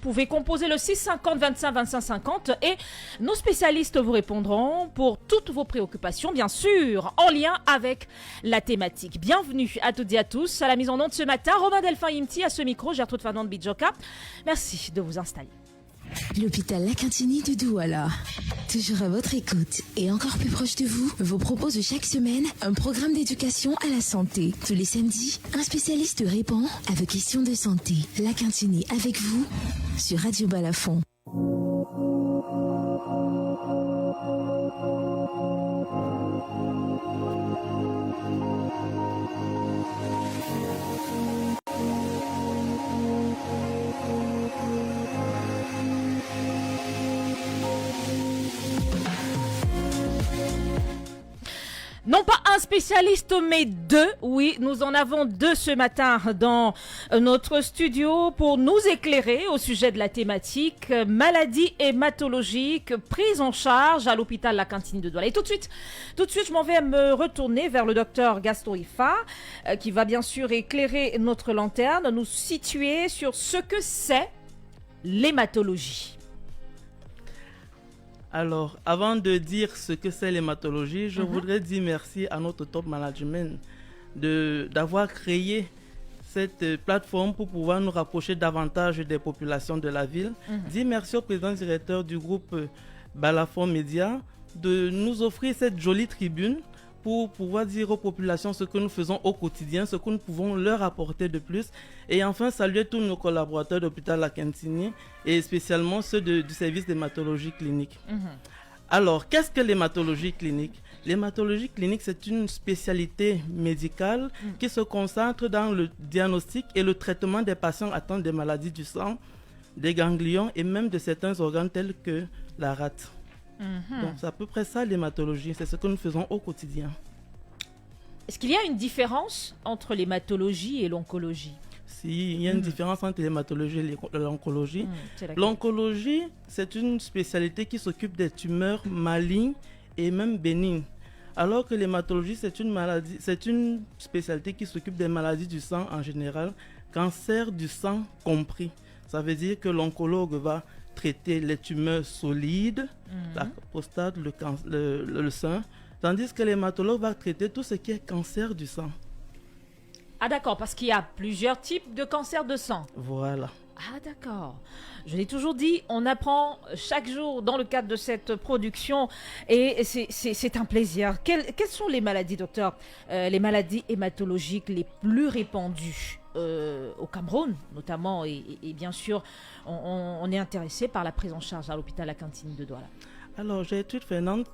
pouvez composer le 650 25 25 50 et nos spécialistes vous répondront pour toutes vos préoccupations, bien sûr, en lien avec la thématique. Bienvenue à toutes et à tous à la mise en onde ce matin. Romain Delphin Imti à ce micro, Gertrude Fernande Bidjoka. Merci de vous installer. L'hôpital La Quintini de Douala. Toujours à votre écoute et encore plus proche de vous propose chaque semaine un programme d'éducation à la santé. Tous les samedis, un spécialiste répond à vos questions de santé. La Quintini avec vous sur Radio Balafon. Non pas un spécialiste, mais deux. Oui, nous en avons deux ce matin dans notre studio pour nous éclairer au sujet de la thématique maladie hématologique, prise en charge à l'hôpital La Quintini de Douala. Et tout de suite, je m'en vais me retourner vers le docteur Gaston Ifa, qui va bien sûr éclairer notre lanterne, nous situer sur ce que c'est l'hématologie. Alors, avant de dire ce que c'est l'hématologie, je voudrais dire merci à notre top management d'avoir créé cette plateforme pour pouvoir nous rapprocher davantage des populations de la ville. Dire merci au président directeur du groupe Balafon Média de nous offrir cette jolie tribune pour pouvoir dire aux populations ce que nous faisons au quotidien, ce que nous pouvons leur apporter de plus. Et enfin, saluer tous nos collaborateurs de l'hôpital La Quintini et spécialement ceux du service d'hématologie clinique. Alors, qu'est-ce que l'hématologie clinique? L'hématologie clinique, c'est une spécialité médicale qui se concentre dans le diagnostic et le traitement des patients atteints des maladies du sang, des ganglions et même de certains organes tels que la rate. Donc c'est à peu près ça l'hématologie, c'est ce que nous faisons au quotidien. Est-ce qu'il y a une différence entre l'hématologie et l'oncologie? Si, il y a une différence entre l'hématologie et l'oncologie. L'oncologie, c'est une spécialité qui s'occupe des tumeurs malignes et même bénignes. Alors que l'hématologie, c'est une spécialité qui s'occupe des maladies du sang en général, cancer du sang compris. Ça veut dire que l'oncologue va traiter les tumeurs solides, la prostate, le sein, tandis que l'hématologue va traiter tout ce qui est cancer du sang. Ah d'accord, parce qu'il y a plusieurs types de cancer de sang. Voilà. Ah d'accord. Je l'ai toujours dit, on apprend chaque jour dans le cadre de cette production et c'est un plaisir. Quelles sont les maladies, docteur, les maladies hématologiques les plus répandues au Cameroun notamment et bien sûr on est intéressé par la prise en charge à l'hôpital La Quintini de Douala. Alors Gertrude Fernande,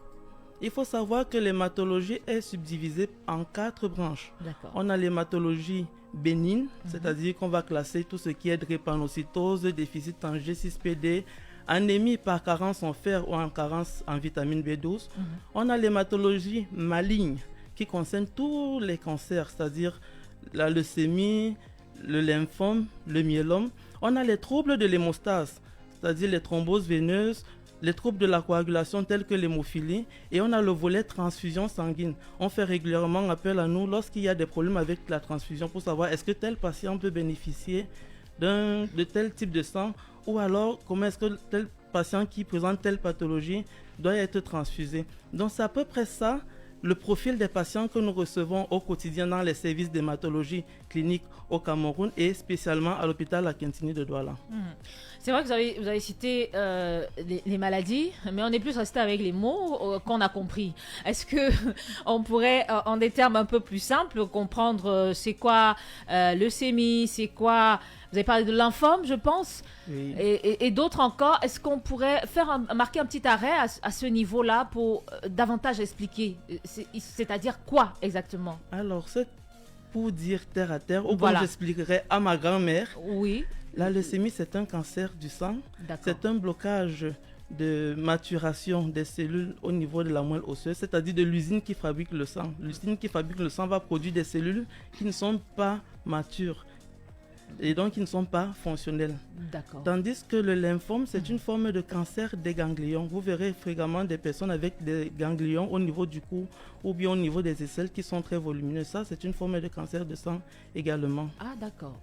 il faut savoir que l'hématologie est subdivisée en 4 branches. D'accord. On a l'hématologie bénigne, c'est-à-dire qu'on va classer tout ce qui est drépanocytose, déficit en G6PD, anémie par carence en fer ou en carence en vitamine B12. On a l'hématologie maligne qui concerne tous les cancers, c'est-à-dire la leucémie, le lymphome, le myélome. On a les troubles de l'hémostase, c'est-à-dire les thromboses veineuses, les troubles de la coagulation tels que l'hémophilie, et on a le volet transfusion sanguine. On fait régulièrement appel à nous lorsqu'il y a des problèmes avec la transfusion pour savoir est-ce que tel patient peut bénéficier de tel type de sang ou alors comment est-ce que tel patient qui présente telle pathologie doit être transfusé. Donc c'est à peu près ça le profil des patients que nous recevons au quotidien dans les services d'hématologie clinique au Cameroun et spécialement à l'hôpital La Quintini de Douala. C'est vrai que vous avez cité les maladies, mais on est plus resté avec les mots qu'on a compris. Est-ce que on pourrait, en des termes un peu plus simples, comprendre c'est quoi leucémie, c'est quoi... Vous avez parlé de lymphome, je pense, Oui. et d'autres encore. Est-ce qu'on pourrait marquer un petit arrêt à ce niveau-là pour davantage expliquer c'est-à-dire quoi exactement? Alors, c'est pour dire terre à terre, ou Voilà. comme j'expliquerai à ma grand-mère, Oui. la leucémie, c'est un cancer du sang. D'accord. C'est un blocage de maturation des cellules au niveau de la moelle osseuse, c'est-à-dire de l'usine qui fabrique le sang. L'usine qui fabrique le sang va produire des cellules qui ne sont pas matures. et donc ils ne sont pas fonctionnels. D'accord. Tandis que le lymphome, c'est une forme de cancer des ganglions. Vous verrez fréquemment des personnes avec des ganglions au niveau du cou ou bien au niveau des aisselles qui sont très volumineux. Ça, c'est une forme de cancer de sang également. Ah, d'accord.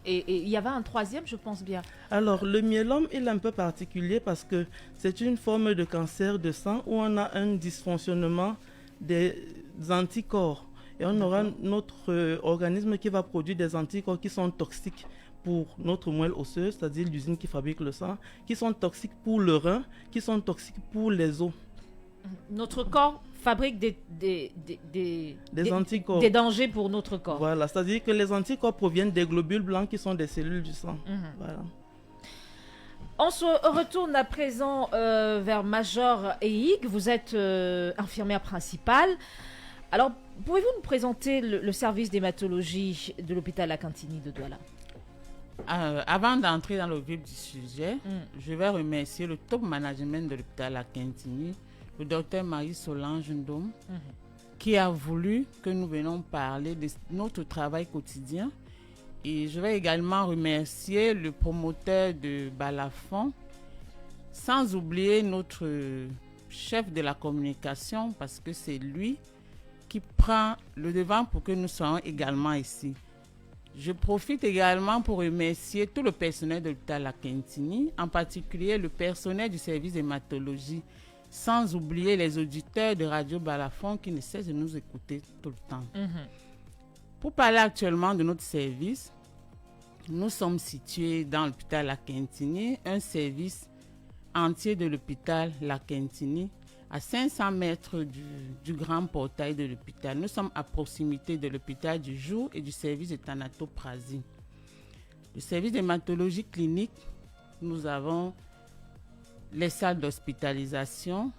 Et il y avait un troisième, je pense bien. Alors, le myélome, il est un peu particulier parce que c'est une forme de cancer de sang où on a un dysfonctionnement des anticorps. Et on aura notre organisme qui va produire des anticorps qui sont toxiques pour notre moelle osseuse, c'est-à-dire l'usine qui fabrique le sang, qui sont toxiques pour le rein, qui sont toxiques pour les os. Notre corps fabrique des anticorps. Des dangers pour notre corps. Voilà, c'est-à-dire que les anticorps proviennent des globules blancs qui sont des cellules du sang. Voilà. On se retourne à présent vers Major Eyig. Vous êtes infirmière principale. Alors, pouvez-vous nous présenter le service d'hématologie de l'hôpital Lakantini de Douala? Avant d'entrer dans le vif du sujet, je vais remercier le top management de l'hôpital Lakantini, le docteur Marie-Solange Ndom, qui a voulu que nous venions parler de notre travail quotidien. Et je vais également remercier le promoteur de Balafon, sans oublier notre chef de la communication, parce que c'est lui qui prend le devant pour que nous soyons également ici. Je profite également pour remercier tout le personnel de l'hôpital Lakantini, en particulier le personnel du service d'hématologie, sans oublier les auditeurs de Radio Balafon qui ne cessent de nous écouter tout le temps. Pour parler actuellement de notre service, nous sommes situés dans l'hôpital Lakantini, un service entier de l'hôpital Lakantini, à 500 mètres du grand portail de l'hôpital. Nous sommes à proximité de l'hôpital du jour et du service de thanatoprasie. Le service d'hématologie clinique, nous avons les salles d'hospitalisation.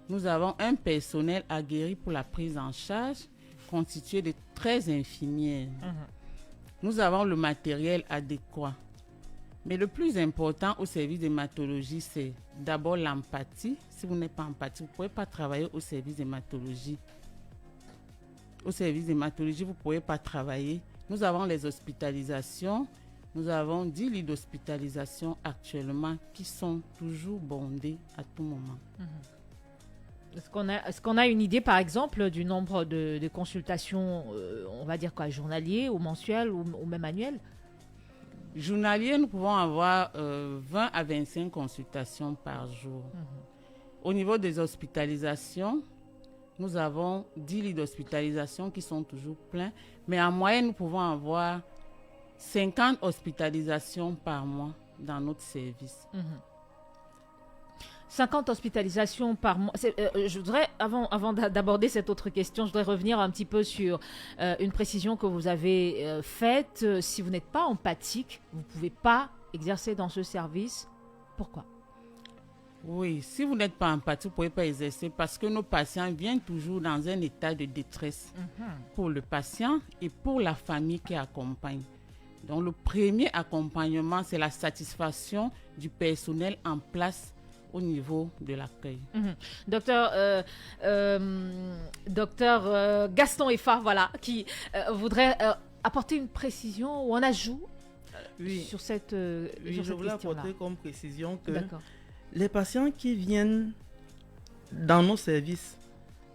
Nous avons un personnel aguerri pour la prise en charge, constitué de 13 infirmières. Nous avons le matériel adéquat. Mais le plus important au service d'hématologie, c'est d'abord l'empathie. Si vous n'êtes pas empathique, vous ne pouvez pas travailler au service d'hématologie. Au service d'hématologie, vous ne pouvez pas travailler. Nous avons les hospitalisations. Nous avons 10 lits d'hospitalisation actuellement qui sont toujours bondés à tout moment. Est-ce qu'on a une idée, par exemple, du nombre de consultations, on va dire quoi, journaliers ou mensuels ou même annuels? Journalier, nous pouvons avoir 20 à 25 consultations par jour. Au niveau des hospitalisations, nous avons 10 lits d'hospitalisation qui sont toujours pleins, mais en moyenne, nous pouvons avoir 50 hospitalisations par mois dans notre service. 50 hospitalisations par mois. Je voudrais, avant d'aborder cette autre question, je voudrais revenir un petit peu sur une précision que vous avez faite. Si vous n'êtes pas empathique, vous ne pouvez pas exercer dans ce service. Pourquoi? Oui, si vous n'êtes pas empathique, vous ne pouvez pas exercer parce que nos patients viennent toujours dans un état de détresse pour le patient et pour la famille qui accompagne. Donc, le premier accompagnement, c'est la satisfaction du personnel en place au niveau de l'accueil. Docteur Gaston Effa, voilà, qui voudrait apporter une précision ou un ajout sur cette question-là. Je voulais apporter comme précision que les patients qui viennent dans nos services,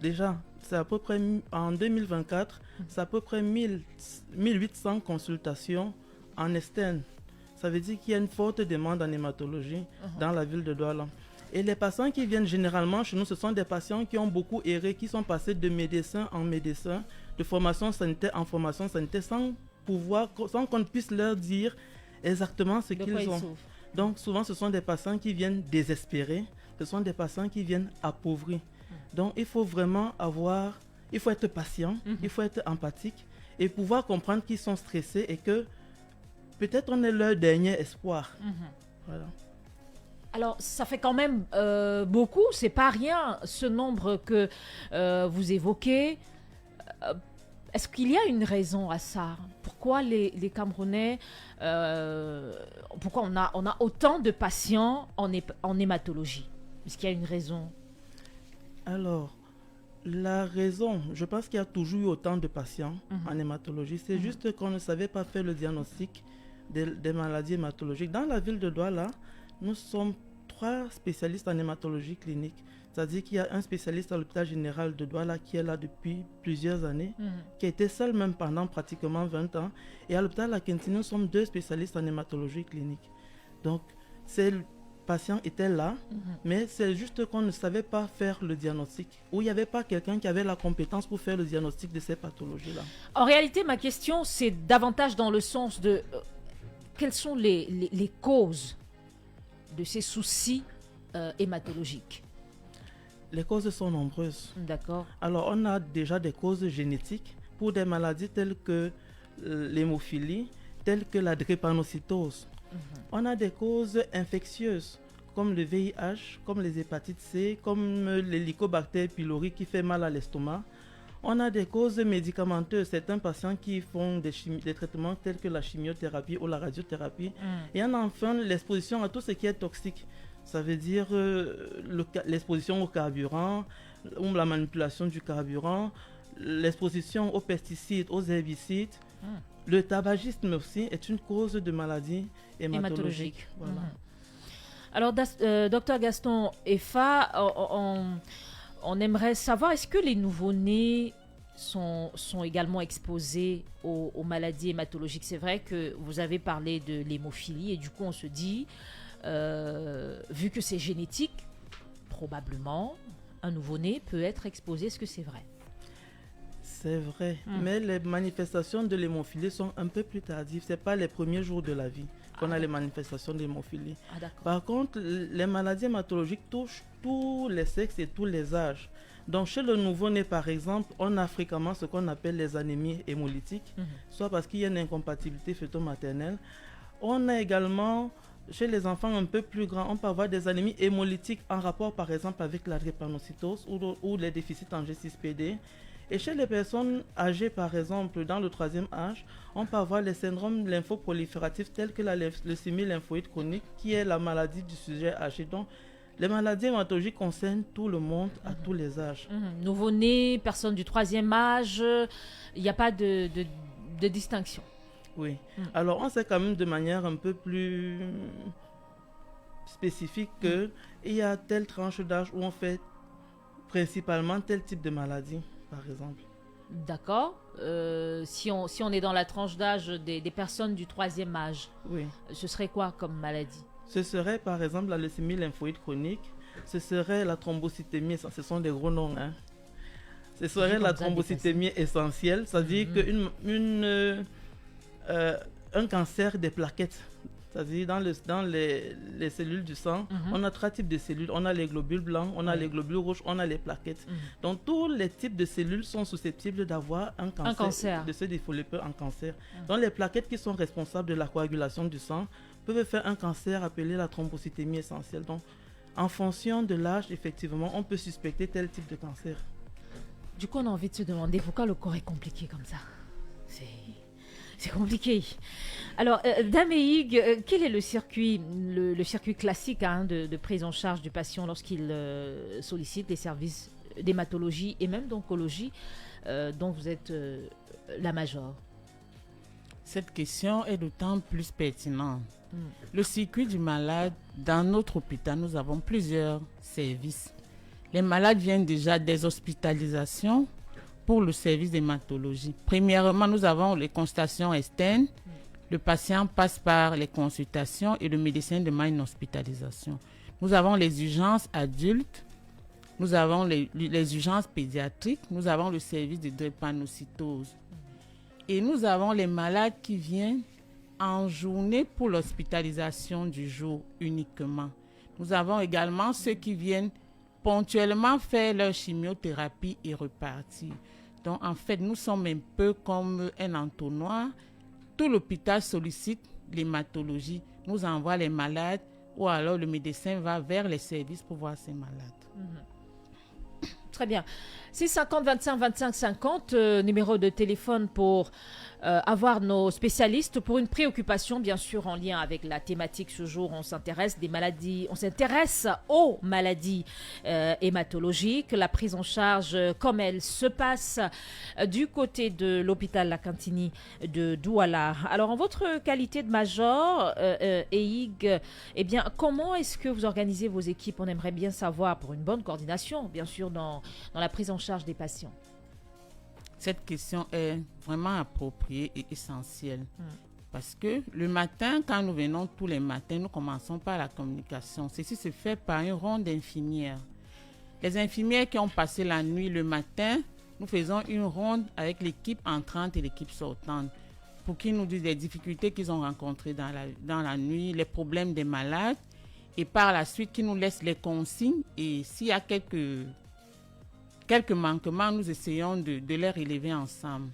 déjà, c'est à peu près, en 2024, c'est à peu près 1800 consultations en externe. Ça veut dire qu'il y a une forte demande en hématologie dans la ville de Douala. Et les patients qui viennent généralement chez nous, ce sont des patients qui ont beaucoup erré, qui sont passés de médecin en médecin, de formation sanitaire en formation sanitaire, sans qu'on ne puisse leur dire exactement ce qu'ils ont. Donc souvent, ce sont des patients qui viennent désespérés, ce sont des patients qui viennent appauvris. Donc il faut vraiment il faut être patient, il faut être empathique et pouvoir comprendre qu'ils sont stressés et que peut-être on est leur dernier espoir. Voilà. Alors, ça fait quand même beaucoup, c'est pas rien, ce nombre que vous évoquez. Est-ce qu'il y a une raison à ça? Pourquoi les Camerounais, pourquoi on a autant de patients en hématologie? Est-ce qu'il y a une raison? Alors, la raison, je pense qu'il y a toujours eu autant de patients en hématologie. C'est juste qu'on ne savait pas faire le diagnostic des maladies hématologiques. Dans la ville de Douala, nous sommes 3 spécialistes en hématologie clinique. C'est-à-dire qu'il y a un spécialiste à l'hôpital général de Douala qui est là depuis plusieurs années, qui a été seul même pendant pratiquement 20 ans. Et à l'hôpital La Quintini, nous sommes 2 spécialistes en hématologie clinique. Donc, le patient était là, mais c'est juste qu'on ne savait pas faire le diagnostic, ou il n'y avait pas quelqu'un qui avait la compétence pour faire le diagnostic de ces pathologies-là. En réalité, ma question, c'est davantage dans le sens de quelles sont les causes de ces soucis hématologiques. Les causes sont nombreuses. D'accord. Alors, on a déjà des causes génétiques pour des maladies telles que l'hémophilie, telles que la drépanocytose. On a des causes infectieuses, comme le VIH, comme les hépatites C, comme l'hélicobactère pylori qui fait mal à l'estomac. On a des causes médicamenteuses, certains patients qui font des traitements tels que la chimiothérapie ou la radiothérapie. Et on a enfin l'exposition à tout ce qui est toxique. Ça veut dire l'exposition au carburant ou la manipulation du carburant, l'exposition aux pesticides, aux herbicides. Le tabagisme aussi est une cause de maladie hématologique. Voilà. Alors, docteur Gaston Effa, on aimerait savoir, est-ce que les nouveau-nés sont également exposés aux maladies hématologiques? C'est vrai que vous avez parlé de l'hémophilie et du coup, on se dit, vu que c'est génétique, probablement, un nouveau-né peut être exposé. Est-ce que c'est vrai? C'est vrai, mais les manifestations de l'hémophilie sont un peu plus tardives. Ce n'est pas les premiers jours de la vie qu'on a les manifestations de l'hémophilie. Par contre, les maladies hématologiques touchent tous les sexes et tous les âges. Donc, chez le nouveau-né, par exemple, on a fréquemment ce qu'on appelle les anémies hémolytiques, soit parce qu'il y a une incompatibilité fœto-maternelle. On a également, chez les enfants un peu plus grands, on peut avoir des anémies hémolytiques en rapport, par exemple, avec la drépanocytose ou les déficits en G6PD. Et chez les personnes âgées, par exemple, dans le 3e âge, on peut avoir les syndromes lymphoprolifératifs tels que la leucémie lymphoïde chronique, qui est la maladie du sujet âgé. Donc, les maladies hématologiques concernent tout le monde à tous les âges. Nouveau-né, personnes du 3e âge, il n'y a pas de distinction. Oui. Alors, on sait quand même de manière un peu plus spécifique qu'il y a telle tranche d'âge où on fait principalement tel type de maladie, par exemple. D'accord. Si on est dans la tranche d'âge des personnes du 3e âge, ce serait quoi comme maladie? Ce serait par exemple la leucémie lymphoïde chronique, ce serait la thrombocytémie, ce sont des gros noms. Ce serait la thrombocytémie essentielle, c'est-à-dire un cancer des plaquettes. C'est-à-dire dans les cellules du sang, on a 3 types de cellules. On a les globules blancs, on a les globules rouges, on a les plaquettes. Donc tous les types de cellules sont susceptibles d'avoir un cancer, de se développer en cancer. Donc les plaquettes qui sont responsables de la coagulation du sang peuvent faire un cancer appelé la thrombocytémie essentielle. Donc en fonction de l'âge, effectivement, on peut suspecter tel type de cancer. Du coup, on a envie de se demander pourquoi le corps est compliqué comme ça. C'est compliqué. Alors, Dame Hugues, quel est le circuit classique de prise en charge du patient lorsqu'il sollicite les services d'hématologie et même d'oncologie dont vous êtes la major? Cette question est d'autant plus pertinente. Le circuit du malade, dans notre hôpital, nous avons plusieurs services. Les malades viennent déjà des hospitalisations pour le service d'hématologie. Premièrement, nous avons les consultations externes. Le patient passe par les consultations et le médecin demande une hospitalisation. Nous avons les urgences adultes, nous avons les urgences pédiatriques, nous avons le service de drépanocytose. Et nous avons les malades qui viennent en journée pour l'hospitalisation du jour uniquement. Nous avons également ceux qui viennent ponctuellement faire leur chimiothérapie et repartir. Donc, en fait, nous sommes un peu comme un entonnoir. Tout l'hôpital sollicite l'hématologie, nous envoie les malades ou alors le médecin va vers les services pour voir ces malades. Très bien. 650 25 25 50, numéro de téléphone pour avoir nos spécialistes pour une préoccupation, bien sûr, en lien avec la thématique. Ce jour, on s'intéresse aux maladies hématologiques, la prise en charge, comme elle se passe du côté de l'hôpital La Cantini de Douala. Alors, en votre qualité de major, EIG, eh bien, comment est-ce que vous organisez vos équipes? On aimerait bien savoir, pour une bonne coordination, bien sûr, dans la prise en charge des patients. Cette question est vraiment appropriée et essentielle. Parce que le matin, quand nous venons tous les matins, nous commençons par la communication. Ceci se fait par une ronde d'infirmières. Les infirmières qui ont passé la nuit le matin, nous faisons une ronde avec l'équipe entrante et l'équipe sortante pour qu'ils nous disent les difficultés qu'ils ont rencontrées dans la nuit, les problèmes des malades, et par la suite qu'ils nous laissent les consignes, et s'il y a quelques manquements, nous essayons de les relever ensemble.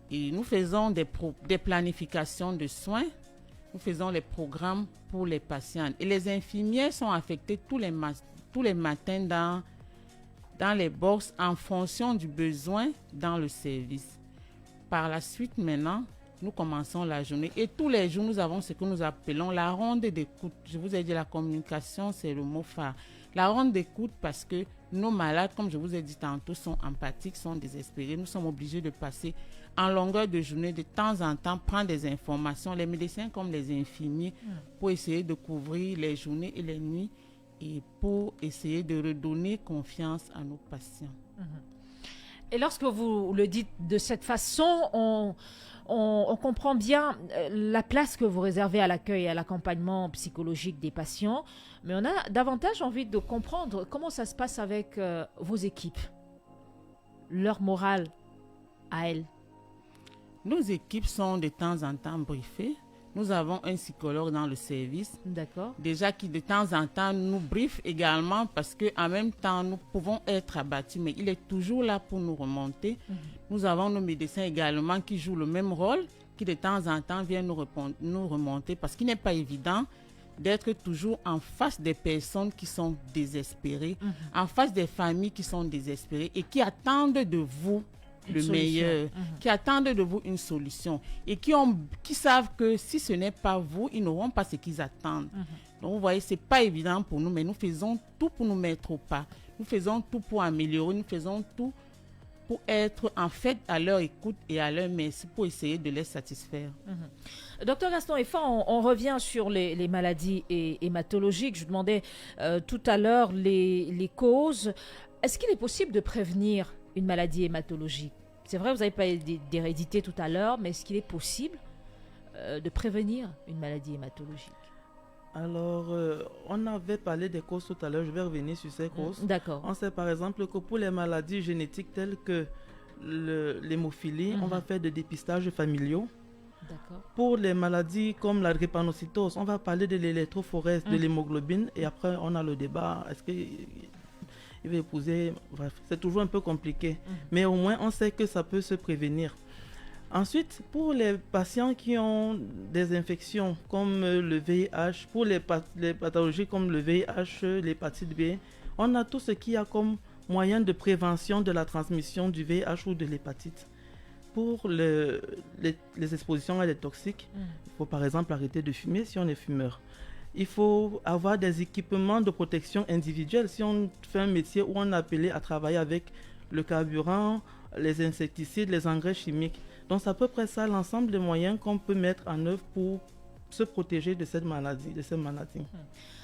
Et nous faisons des planifications de soins, nous faisons les programmes pour les patients. Et les infirmières sont affectées tous les matins dans les boxes en fonction du besoin dans le service. Par la suite, maintenant, nous commençons la journée. Et tous les jours, nous avons ce que nous appelons la ronde d'écoute. Je vous ai dit, la communication, c'est le mot phare. La ronde d'écoute parce que nos malades, comme je vous ai dit tantôt, sont empathiques, sont désespérés. Nous sommes obligés de passer en longueur de journée, de temps en temps, prendre des informations, les médecins comme les infirmiers, pour essayer de couvrir les journées et les nuits et pour essayer de redonner confiance à nos patients. Et lorsque vous le dites de cette façon, on comprend bien la place que vous réservez à l'accueil et à l'accompagnement psychologique des patients, mais on a davantage envie de comprendre comment ça se passe avec vos équipes, leur morale à elles. Nos équipes sont de temps en temps briefées. Nous avons un psychologue dans le service. D'accord. Déjà qui de temps en temps nous briefe également parce qu'en même temps nous pouvons être abattus, mais il est toujours là pour nous remonter. Nous avons nos médecins également qui jouent le même rôle, qui de temps en temps viennent nous remonter parce qu'il n'est pas évident d'être toujours en face des personnes qui sont désespérées, en face des familles qui sont désespérées et qui attendent de vous le meilleur, qui attendent de vous une solution et qui savent que si ce n'est pas vous, ils n'auront pas ce qu'ils attendent. Donc vous voyez, c'est pas évident pour nous, mais nous faisons tout pour nous mettre au pas. Nous faisons tout pour améliorer, nous faisons tout pour être en fait à leur écoute et à leur merci pour essayer de les satisfaire. Docteur Gaston Effa, on revient sur les maladies hématologiques. Je demandais tout à l'heure les causes. Est-ce qu'il est possible de prévenir une maladie hématologique? C'est vrai, vous avez parlé d'hérédité tout à l'heure, mais est-ce qu'il est possible de prévenir une maladie hématologique? Alors, on avait parlé des causes tout à l'heure, je vais revenir sur ces causes. D'accord. On sait par exemple que pour les maladies génétiques telles que l'hémophilie, on va faire des dépistages familiaux. D'accord. Pour les maladies comme la drépanocytose, on va parler de l'électrophorèse, de l'hémoglobine, et après on a le débat, est-ce qu'il va épouser, bref, c'est toujours un peu compliqué, mais au moins on sait que ça peut se prévenir. Ensuite, pour les patients qui ont des infections comme le VIH, pour les pathologies comme le VIH, l'hépatite B, on a tout ce qu'il y a comme moyen de prévention de la transmission du VIH ou de l'hépatite. Pour les expositions à des toxiques, il faut par exemple arrêter de fumer si on est fumeur. Il faut avoir des équipements de protection individuelle si on fait un métier où on est appelé à travailler avec le carburant, les insecticides, les engrais chimiques. Donc c'est à peu près ça l'ensemble des moyens qu'on peut mettre en œuvre pour se protéger de cette maladie,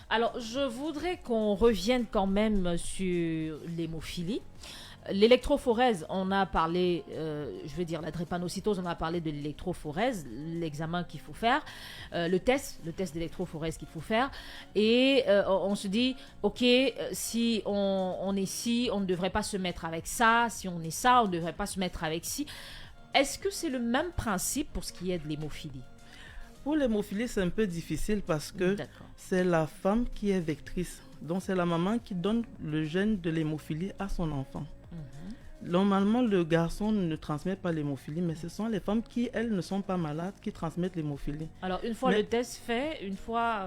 Alors je voudrais qu'on revienne quand même sur l'hémophilie. L'électrophorèse, on a parlé, la drépanocytose, on a parlé de l'électrophorèse, l'examen qu'il faut faire, le test d'électrophorèse qu'il faut faire. Et on se dit, ok, si on est ci, on ne devrait pas se mettre avec ça. Si on est ça, on ne devrait pas se mettre avec ci. Est-ce que c'est le même principe pour ce qui est de l'hémophilie? Pour l'hémophilie, c'est un peu difficile parce que c'est la femme qui est vectrice. Donc, c'est la maman qui donne le gène de l'hémophilie à son enfant. Normalement, le garçon ne transmet pas l'hémophilie, mais ce sont les femmes qui, elles, ne sont pas malades, qui transmettent l'hémophilie. Alors, une fois le test fait, une fois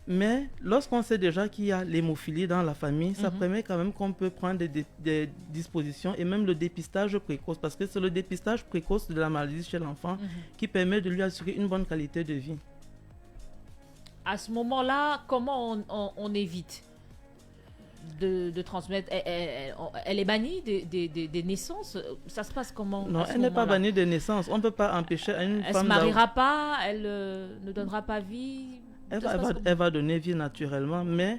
Mais lorsqu'on sait déjà qu'il y a l'hémophilie dans la famille, ça permet quand même qu'on peut prendre des dispositions et même le dépistage précoce, parce que c'est le dépistage précoce de la maladie chez l'enfant qui permet de lui assurer une bonne qualité de vie. À ce moment-là, comment on évite de transmettre? Elle est bannie des naissances? Ça se passe comment? Non, elle n'est pas bannie des naissances. On ne peut pas empêcher une femme... Elle ne se mariera pas, elle ne donnera pas vie? Elle va donner vie naturellement, mais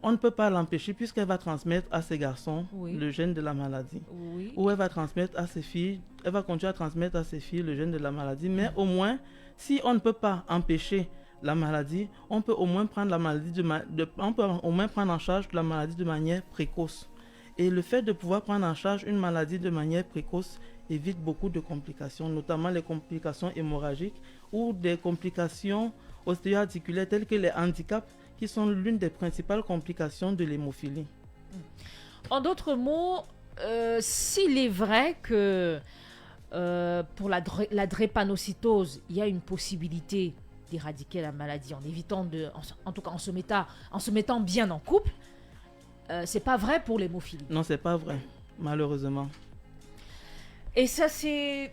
on ne peut pas l'empêcher puisqu'elle va transmettre à ses garçons le gène de la maladie. Oui. Ou elle va transmettre à ses filles, elle va continuer à transmettre à ses filles le gène de la maladie. Mais au moins, si on ne peut pas empêcher la maladie, on peut au moins prendre la maladie on peut au moins prendre en charge la maladie de manière précoce. Et le fait de pouvoir prendre en charge une maladie de manière précoce évite beaucoup de complications, notamment les complications hémorragiques ou des complications ostéo-articulaires telles que les handicaps, qui sont l'une des principales complications de l'hémophilie. En d'autres mots, s'il est vrai que pour la drépanocytose, il y a une possibilité d'éradiquer la maladie en évitant en tout cas en se mettant bien en couple, c'est pas vrai pour l'hémophilie. Non, c'est pas vrai, malheureusement. Et ça, c'est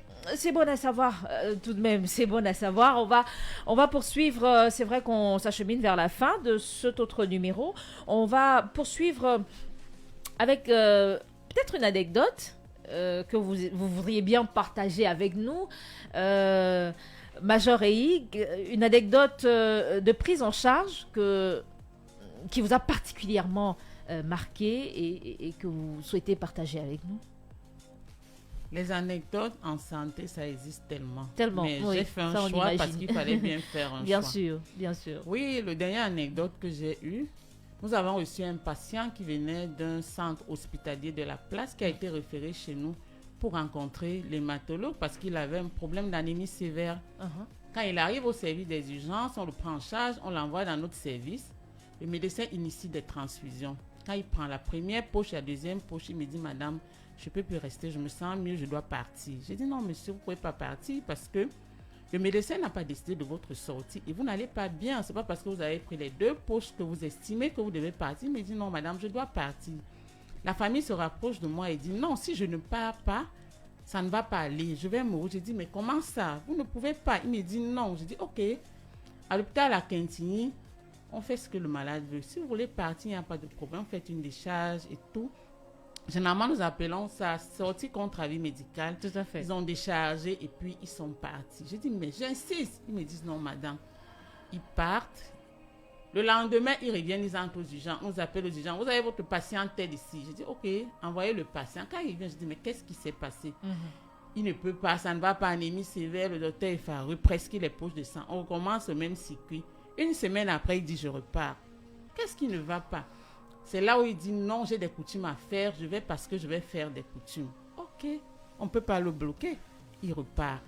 bon à savoir, tout de même, c'est bon à savoir. On va poursuivre, c'est vrai qu'on s'achemine vers la fin de cet autre numéro. On va poursuivre avec peut-être une anecdote que vous voudriez bien partager avec nous. Major Ehig, une anecdote de prise en charge qui vous a particulièrement marqué et que vous souhaitez partager avec nous. Les anecdotes en santé, ça existe tellement. Mais oui, j'ai fait un choix parce qu'il fallait bien faire un bien choix. Sûr, bien sûr. Oui, la dernière anecdote que j'ai eue, nous avons reçu un patient qui venait d'un centre hospitalier de la place qui a été référé chez nous pour rencontrer l'hématologue parce qu'il avait un problème d'anémie sévère. Quand il arrive au service des urgences, on le prend en charge, on l'envoie dans notre service. Le médecin initie des transfusions. Quand il prend la première poche, la deuxième poche, il me dit, madame, je ne peux plus rester, je me sens mieux, je dois partir. J'ai dit, non, monsieur, vous ne pouvez pas partir parce que le médecin n'a pas décidé de votre sortie et vous n'allez pas bien. Ce n'est pas parce que vous avez pris les 2 poches que vous estimez que vous devez partir. Il me dit, non, madame, je dois partir. La famille se rapproche de moi et dit, non, si je ne pars pas, ça ne va pas aller, je vais mourir. J'ai dit, mais comment ça? Vous ne pouvez pas. Il me dit, non. J'ai dit, ok. À l'hôpital à Quintigny, on fait ce que le malade veut. Si vous voulez partir, il n'y a pas de problème. On fait une décharge et tout. Généralement, nous appelons ça sortie contre avis médical. Tout à fait. Ils ont déchargé et puis ils sont partis. J'ai dit, mais j'insiste. Ils me disent, non, madame. Ils partent. Le lendemain, ils reviennent, ils entrent aux urgences. On nous appelle aux urgences. Vous avez votre patient tel ici. J'ai dit, ok, envoyez le patient. Quand il vient, je dis, mais qu'est-ce qui s'est passé? Il ne peut pas, ça ne va pas, anémie sévère. Le docteur est effaré, presque les poches de sang. On recommence le même circuit. Une semaine après, il dit, je repars. Qu'est-ce qui ne va pas? C'est là où il dit, non, j'ai des coutumes à faire. Je vais parce que je vais faire des coutumes. Ok, on ne peut pas le bloquer. Il repart.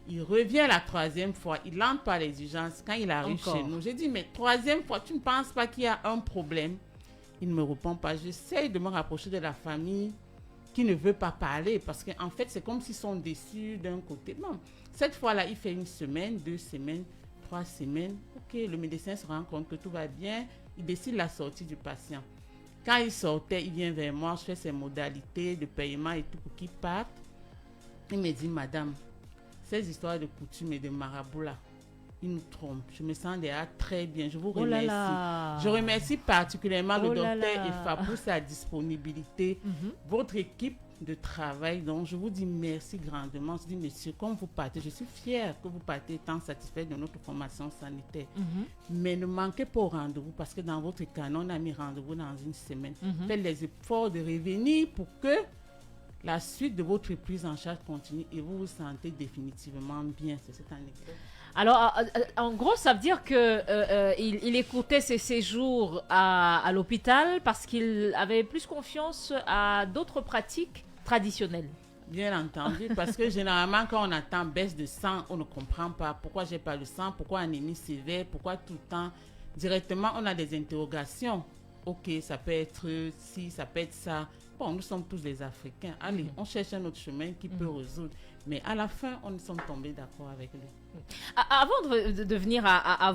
Il revient la 3e fois. Il entre par les urgences. Quand il arrive chez nous, j'ai dit, mais 3e fois, tu ne penses pas qu'il y a un problème? Il ne me répond pas. J'essaie de me rapprocher de la famille qui ne veut pas parler parce qu'en fait, c'est comme s'ils sont déçus d'un côté. Non, cette fois-là, il fait 1 semaine, 2 semaines, 3 semaines. Ok, le médecin se rend compte que tout va bien. Il décide la sortie du patient. Quand il sortait, il vient vers moi. Je fais ses modalités de paiement et tout pour qu'il parte. Il me dit, madame, ces histoires de coutumes et de marabouts là, ils nous trompent. Je me sens déjà très bien. Je vous remercie. Je remercie particulièrement le docteur Efa pour sa disponibilité, votre équipe de travail. Donc, je vous dis merci grandement. Je dis, monsieur, comme vous partez, je suis fière que vous partez étant satisfait de notre formation sanitaire. Mais ne manquez pas au rendez-vous parce que dans votre canon, on a mis rendez-vous dans 1 semaine. Faites les efforts de revenir pour que la suite de votre prise en charge continue et vous vous sentez définitivement bien. C'est cette anecdote. Alors, en gros, ça veut dire qu'il écoutait ses séjours à l'hôpital parce qu'il avait plus confiance à d'autres pratiques traditionnelles. Bien entendu, parce que généralement, quand on attend baisse de sang, on ne comprend pas pourquoi j'ai pas le sang, pourquoi anémie sévère, pourquoi tout le temps. Directement, on a des interrogations. Ok, ça peut être ci, ça peut être ça. bon, nous sommes tous des Africains. Allez, on cherche un autre chemin qui peut résoudre. Mais à la fin, on nous sommes tombés d'accord avec lui. Avant de venir à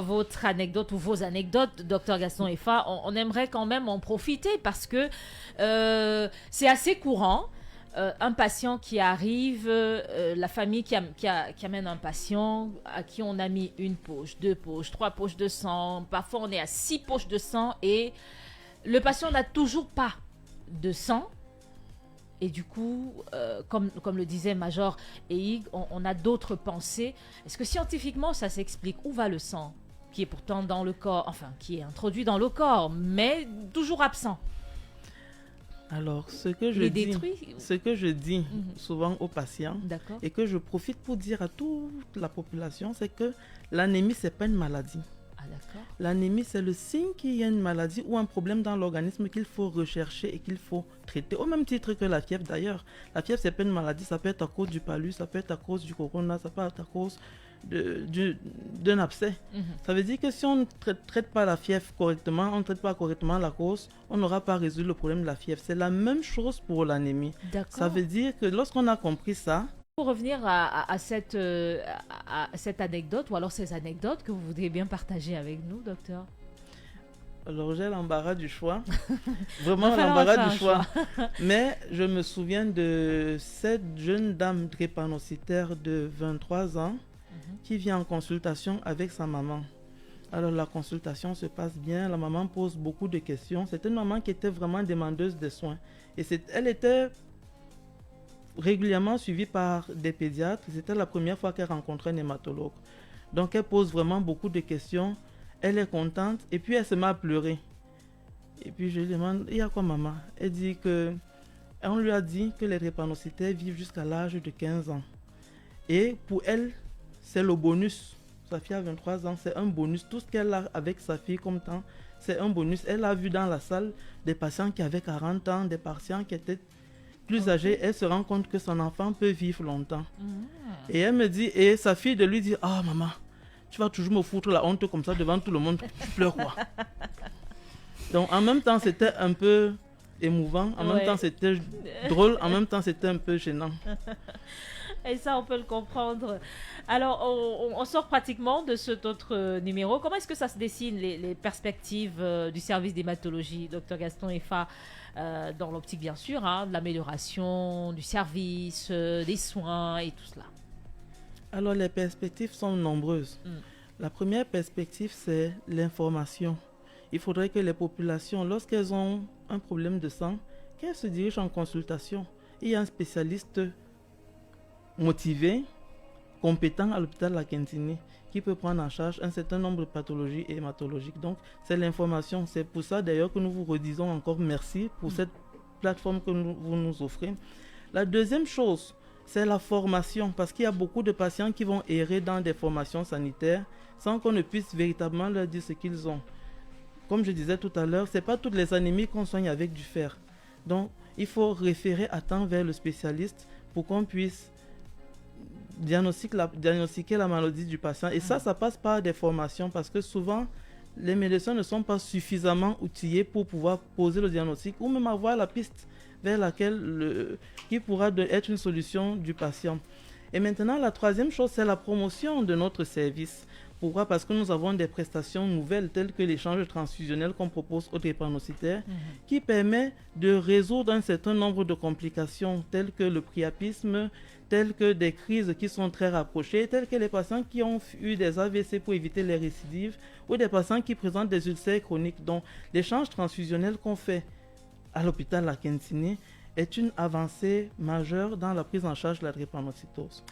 votre anecdote ou vos anecdotes, Dr Gaston Effa, on aimerait quand même en profiter parce que c'est assez courant. Un patient qui arrive, la famille qui amène un patient à qui on a mis 1 poche, 2 poches, 3 poches de sang. Parfois, on est à 6 poches de sang et le patient n'a toujours pas de sang. Et du coup, comme le disait Major Eig, on a d'autres pensées. Est-ce que scientifiquement, ça s'explique? Où va le sang qui est pourtant dans le corps, enfin, qui est introduit dans le corps, mais toujours absent? Alors, ce que je dis souvent aux patients et que je profite pour dire à toute la population, c'est que l'anémie, ce n'est pas une maladie. L'anémie, c'est le signe qu'il y a une maladie ou un problème dans l'organisme qu'il faut rechercher et qu'il faut traiter. Au même titre que la fièvre d'ailleurs. La fièvre, c'est pas une maladie, ça peut être à cause du palud, ça peut être à cause du corona, ça peut être à cause d'un abcès. Ça veut dire que si on ne traite pas la fièvre correctement, on ne traite pas correctement la cause, on n'aura pas résolu le problème de la fièvre. C'est la même chose pour l'anémie. Ça veut dire que lorsqu'on a compris ça, pour revenir à cette anecdote, ou alors ces anecdotes que vous voudriez bien partager avec nous, docteur. Alors j'ai l'embarras du choix, vraiment l'embarras du choix. Mais je me souviens de cette jeune dame drépanocytaire de 23 ans qui vient en consultation avec sa maman. Alors la consultation se passe bien, la maman pose beaucoup de questions. C'était une maman qui était vraiment demandeuse de soins. Et elle était régulièrement suivie par des pédiatres. C'était la première fois qu'elle rencontrait un hématologue. Donc elle pose vraiment beaucoup de questions. Elle est contente et puis elle se met à pleurer. Et puis je lui demande, il y a quoi maman? Elle dit on lui a dit que les drépanocytaires vivent jusqu'à l'âge de 15 ans. Et pour elle, c'est le bonus. Sa fille a 23 ans, c'est un bonus. Tout ce qu'elle a avec sa fille comme temps, c'est un bonus. Elle a vu dans la salle des patients qui avaient 40 ans, des patients qui étaient plus âgés. Elle se rend compte que son enfant peut vivre longtemps. Et elle me dit, et sa fille de lui dire, ah maman, tu vas toujours me foutre la honte comme ça devant tout le monde, tu pleures quoi? Donc en même temps c'était un peu émouvant, en même temps c'était drôle, en même temps c'était un peu gênant. Et ça, on peut le comprendre. Alors, on sort pratiquement de cet autre numéro. Comment est-ce que ça se dessine, les perspectives du service d'hématologie, Dr Gaston Effa, dans l'optique, bien sûr, de l'amélioration du service, des soins et tout cela? Alors, les perspectives sont nombreuses. La première perspective, c'est l'information. Il faudrait que les populations, lorsqu'elles ont un problème de sang, qu'elles se dirigent en consultation. Il y a un spécialiste motivé, compétent à l'hôpital La Quintini qui peut prendre en charge un certain nombre de pathologies hématologiques. Donc, c'est l'information. C'est pour ça d'ailleurs que nous vous redisons encore merci pour cette plateforme que vous nous offrez. La deuxième chose, c'est la formation, parce qu'il y a beaucoup de patients qui vont errer dans des formations sanitaires sans qu'on ne puisse véritablement leur dire ce qu'ils ont. Comme je disais tout à l'heure, ce n'est pas toutes les anémies qu'on soigne avec du fer. Donc, il faut référer à temps vers le spécialiste pour qu'on puisse diagnostiquer la maladie du patient. Et ça passe par des formations parce que souvent, les médecins ne sont pas suffisamment outillés pour pouvoir poser le diagnostic ou même avoir la piste vers laquelle qui pourra être une solution du patient. Et maintenant, la troisième chose, c'est la promotion de notre service. Pourquoi? Parce que nous avons des prestations nouvelles telles que l'échange transfusionnel qu'on propose aux drépanocytaires qui permet de résoudre un certain nombre de complications telles que le priapisme, telles que des crises qui sont très rapprochées, telles que les patients qui ont eu des AVC pour éviter les récidives ou des patients qui présentent des ulcères chroniques. Donc, l'échange transfusionnel qu'on fait à l'hôpital La Quintini est une avancée majeure dans la prise en charge de la drépanocytose.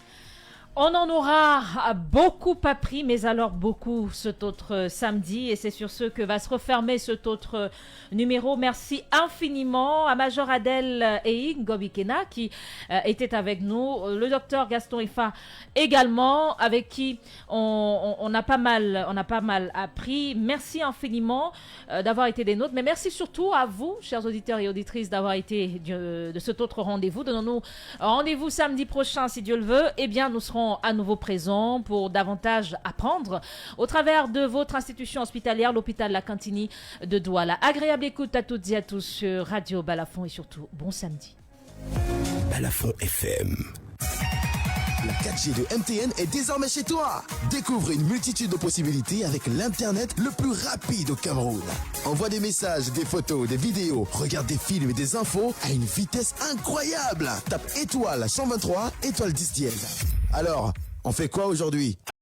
On en aura beaucoup appris, mais alors beaucoup cet autre samedi. Et c'est sur ce que va se refermer cet autre numéro. Merci infiniment à Major Adèle Eig Ngobikena qui était avec nous. Le docteur Gaston Effa également, avec qui on a pas mal appris. Merci infiniment d'avoir été des nôtres. Mais merci surtout à vous, chers auditeurs et auditrices, d'avoir été de cet autre rendez-vous. Donnons-nous rendez-vous samedi prochain, si Dieu le veut. Eh bien, nous serons seront à nouveau présents pour davantage apprendre au travers de votre institution hospitalière, l'hôpital La Cantini de Douala. Agréable écoute à toutes et à tous sur Radio Balafon et surtout bon samedi. Balafon FM. La 4G de MTN est désormais chez toi. Découvre une multitude de possibilités avec l'Internet le plus rapide au Cameroun. Envoie des messages, des photos, des vidéos, regarde des films et des infos à une vitesse incroyable. Tape étoile 123, étoile 10 dièse. Alors, on fait quoi aujourd'hui ?